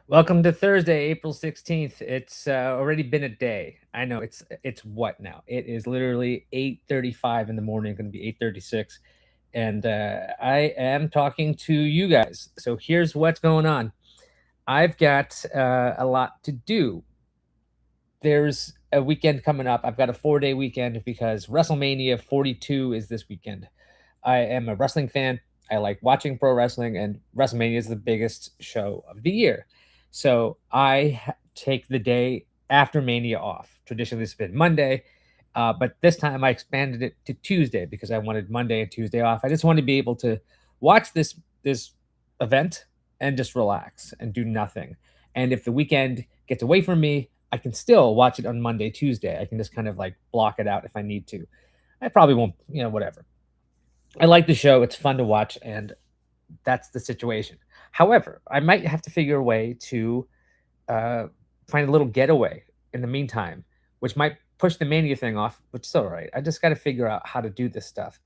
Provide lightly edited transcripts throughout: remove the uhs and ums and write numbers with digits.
Welcome to Thursday, April 16th. It's already been a day. I know it's what now? It is literally 8:35 in the morning, going to be 8:36, and I am talking to you guys. So here's what's going on. I've got a lot to do. There's a weekend coming up. I've got a 4-day weekend because WrestleMania 42 is this weekend. I am a wrestling fan. I like watching pro wrestling, and WrestleMania is the biggest show of the year. So take the day after Mania off. Traditionally, it's been Monday, but this time I expanded it to Tuesday because I wanted Monday and Tuesday off. I just wanted to be able to watch this event and just relax and do nothing. And if the weekend gets away from me, I can still watch it on Monday, Tuesday. I can just kind of like block it out if I need to. I probably won't, whatever. I like the show. It's fun to watch, and that's the situation. However, I might have to figure a way to uh, find a little getaway in the meantime, which might push the mania thing off, which is all right. I just got to figure out how to do this stuff.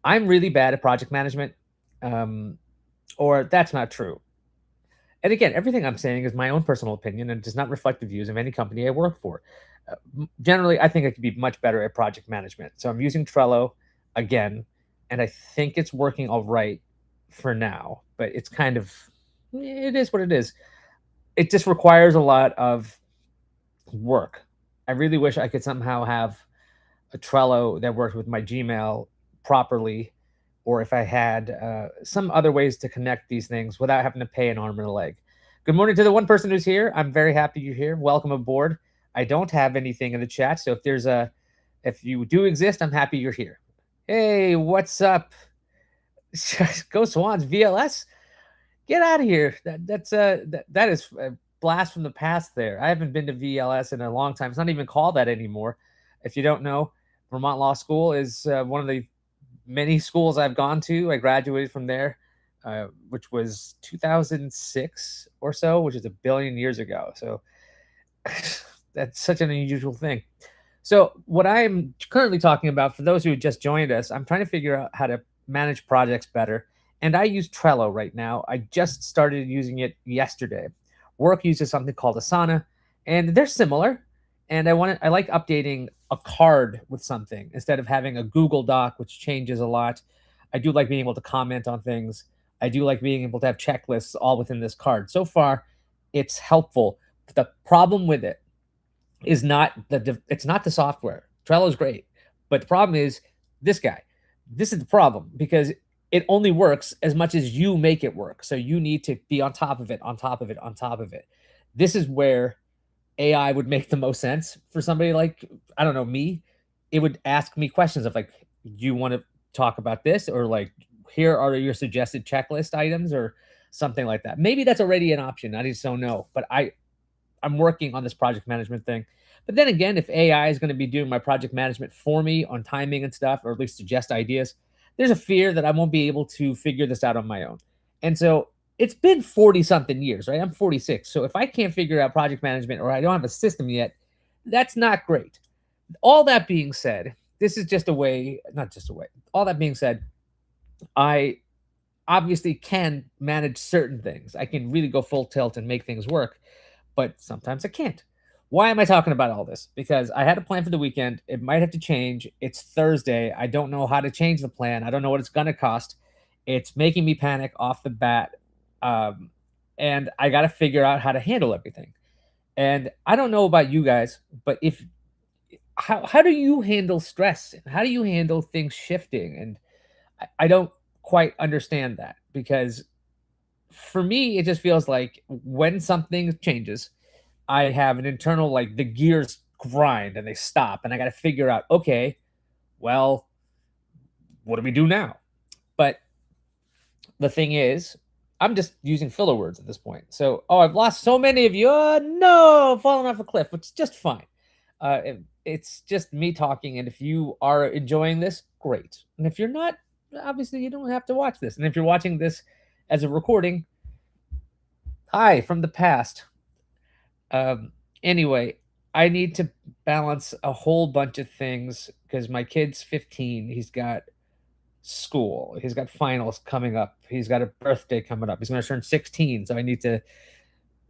I'm really bad at project management, um, or that's not true. And again, everything I'm saying is my own personal opinion and does not reflect the views of any company I work for. Generally, I think I could be much better at project management. So I'm using Trello again, and I think it's working all right for now, but it's kind of, it is what it is. It just requires a lot of work. I really wish I could somehow have a Trello that worked with my Gmail properly, or if I had some other ways to connect these things without having to pay an arm and a leg. Good morning to the one person who's here. I'm very happy you're here. Welcome aboard. I don't have anything in the chat, so if you do exist, I'm happy you're here. Hey, what's up? Go Swans, VLS. Get out of here. That is a blast from the past there. I haven't been to VLS in a long time. It's not even called that anymore. If you don't know, Vermont Law School is one of the many schools I've gone to. I graduated from there, which was 2006 or so, which is a billion years ago. So that's such an unusual thing. So, what I'm currently talking about, for those who just joined us, I'm trying to figure out how to manage projects better. And I use Trello right now. I just started using it yesterday. Work uses something called Asana, and they're similar. And I like updating a card with something instead of having a Google Doc, which changes a lot. I do like being able to comment on things. I do like being able to have checklists all within this card. So far, it's helpful. The problem with it is not it's not the software. Trello is great, but the problem is this guy. This is the problem because it only works as much as you make it work. So you need to be on top of it, on top of it, on top of it. This is where AI would make the most sense for somebody like, I don't know, me. It would ask me questions of like, do you want to talk about this, or like, here are your suggested checklist items, or something like that. Maybe that's already an option. I just don't know. But I'm working on this project management thing. But then again, if AI is going to be doing my project management for me on timing and stuff, or at least suggest ideas, there's a fear that I won't be able to figure this out on my own. And so it's been 40 something years, right? I'm 46. So if I can't figure out project management, or I don't have a system yet, that's not great. All that being said, this is just a way, not just a way. All that being said, I obviously can manage certain things. I can really go full tilt and make things work, but sometimes I can't. Why am I talking about all this? Because I had a plan for the weekend. It might have to change. It's Thursday. I don't know how to change the plan. I don't know what it's going to cost. It's making me panic off the bat. Um, and I got to figure out how to handle everything. And I don't know about you guys, but if how do you handle stress? How do you handle things shifting? And I don't quite understand that, because for me, it just feels like when something changes, I have an internal, like, the gears grind and they stop, and I got to figure out, okay, well, what do we do now? But the thing is, I'm just using filler words at this point. So, oh, I've lost so many of you. Oh, no, falling off a cliff, which is just fine. It's just me talking. And if you are enjoying this, great. And if you're not, obviously, you don't have to watch this. And if you're watching this as a recording, hi from the past. Anyway, I need to balance a whole bunch of things because my kid's 15. He's got school. He's got finals coming up. He's got a birthday coming up. He's going to turn 16. So I need to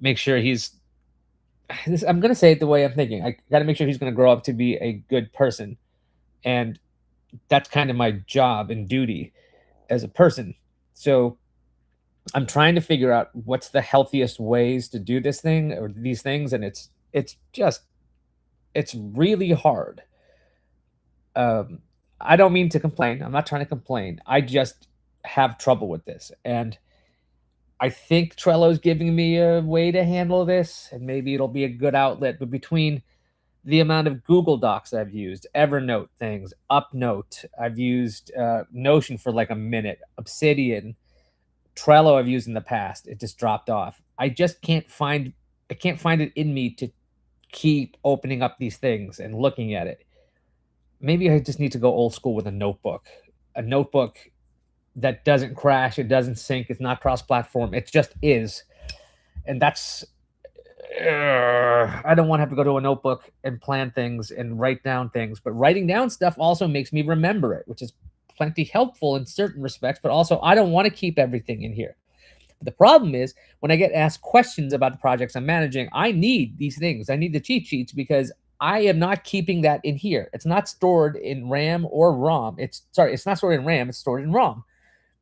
make sure I'm going to say it the way I'm thinking. I got to make sure he's going to grow up to be a good person. And that's kind of my job and duty as a person. So I'm trying to figure out what's the healthiest ways to do this thing or these things. And it's really hard. Um, I don't mean to complain. I'm not trying to complain. I just have trouble with this. And I think Trello's giving me a way to handle this, and maybe it'll be a good outlet. But between the amount of Google Docs I've used, Evernote things, UpNote, I've used Notion for like a minute, Obsidian, Trello I've used in the past. It just dropped off. I can't find it in me to keep opening up these things and looking at it. Maybe I just need to go old school with a notebook that doesn't crash, it doesn't sync, it's not cross-platform, it just is. And that's I don't want to have to go to a notebook and plan things and write down things, but writing down stuff also makes me remember it, which is plenty helpful in certain respects, but also I don't want to keep everything in here. The problem is when I get asked questions about the projects I'm managing, I need these things. I need the cheat sheets because I am not keeping that in here. It's not stored in RAM or ROM. It's not stored in RAM, it's stored in ROM.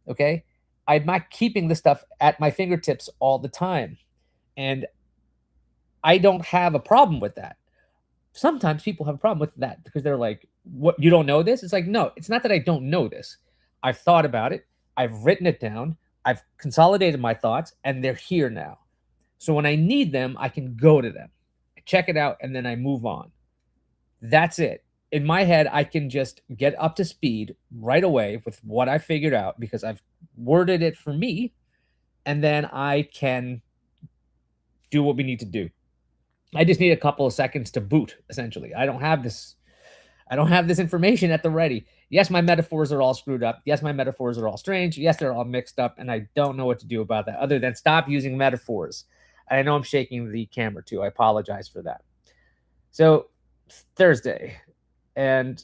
Okay? I'm not keeping the stuff at my fingertips all the time. And I don't have a problem with that. Sometimes people have a problem with that because they're like, "What, you don't know this?" It's like, no, it's not that I don't know this. I've thought about it. I've written it down. I've consolidated my thoughts and they're here now. So when I need them, I can go to them, check it out, and then I move on. That's it. In my head, I can just get up to speed right away with what I figured out because I've worded it for me, and then I can do what we need to do. I just need a couple of seconds to boot, essentially. I don't have this information at the ready. Yes, my metaphors are all screwed up. Yes, my metaphors are all strange. Yes, they're all mixed up, and I don't know what to do about that other than stop using metaphors. And I know I'm shaking the camera too. I apologize for that. So it's Thursday, and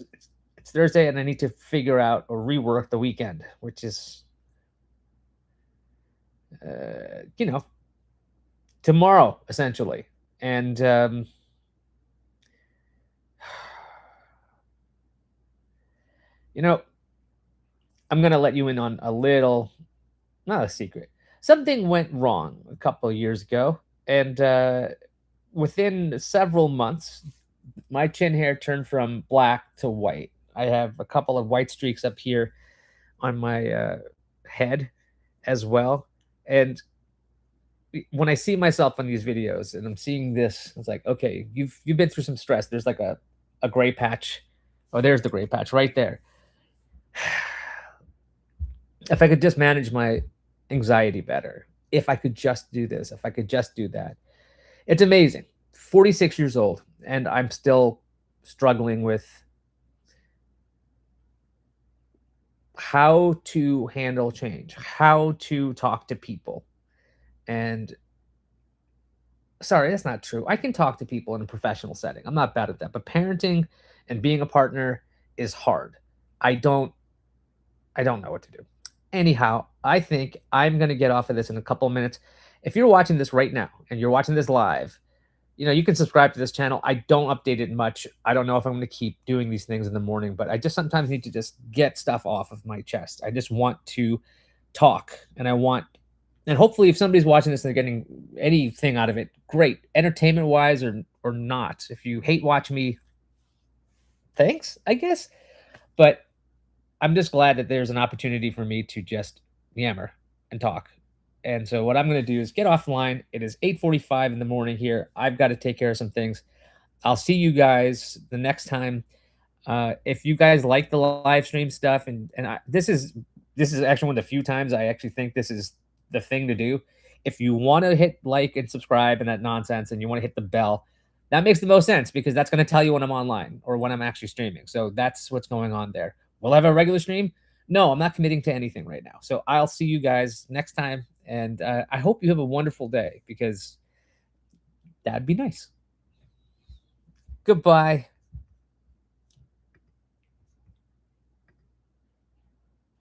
it's Thursday, and I need to figure out or rework the weekend, which is, you know, tomorrow essentially. And you know, I'm gonna let you in on a little, not a secret. Something went wrong a couple of years ago, and within several months, my chin hair turned from black to white. I have a couple of white streaks up here on my head as well. And when I see myself on these videos and I'm seeing this, it's like, okay, you've been through some stress. There's like a gray patch. Oh, there's the gray patch right there. If I could just manage my anxiety better, if I could just do this, if I could just do that. It's amazing. 46 years old, and I'm still struggling with how to handle change, how to talk to people. And sorry, that's not true. I can talk to people in a professional setting. I'm not bad at that. But parenting and being a partner is hard. I don't I don't know what to do. Anyhow, I think I'm going to get off of this in a couple of minutes. If you're watching this right now and you're watching this live, you can subscribe to this channel. I don't update it much. I don't know if I'm going to keep doing these things in the morning, but I just sometimes need to just get stuff off of my chest. I just want to talk, and hopefully if somebody's watching this and they're getting anything out of it, great. Entertainment wise or not. If you hate watch me, thanks, I guess. But I'm just glad that there's an opportunity for me to just yammer and talk. And so what I'm going to do is get offline. It is 8:45 in the morning here. I've got to take care of some things. I'll see you guys the next time. If you guys like the live stream stuff, this is actually one of the few times I actually think this is the thing to do. If you want to hit like and subscribe and that nonsense, and you want to hit the bell, that makes the most sense because that's going to tell you when I'm online or when I'm actually streaming. So that's what's going on there. Will I have a regular stream? No, I'm not committing to anything right now. So I'll see you guys next time. And I hope you have a wonderful day because that'd be nice. Goodbye.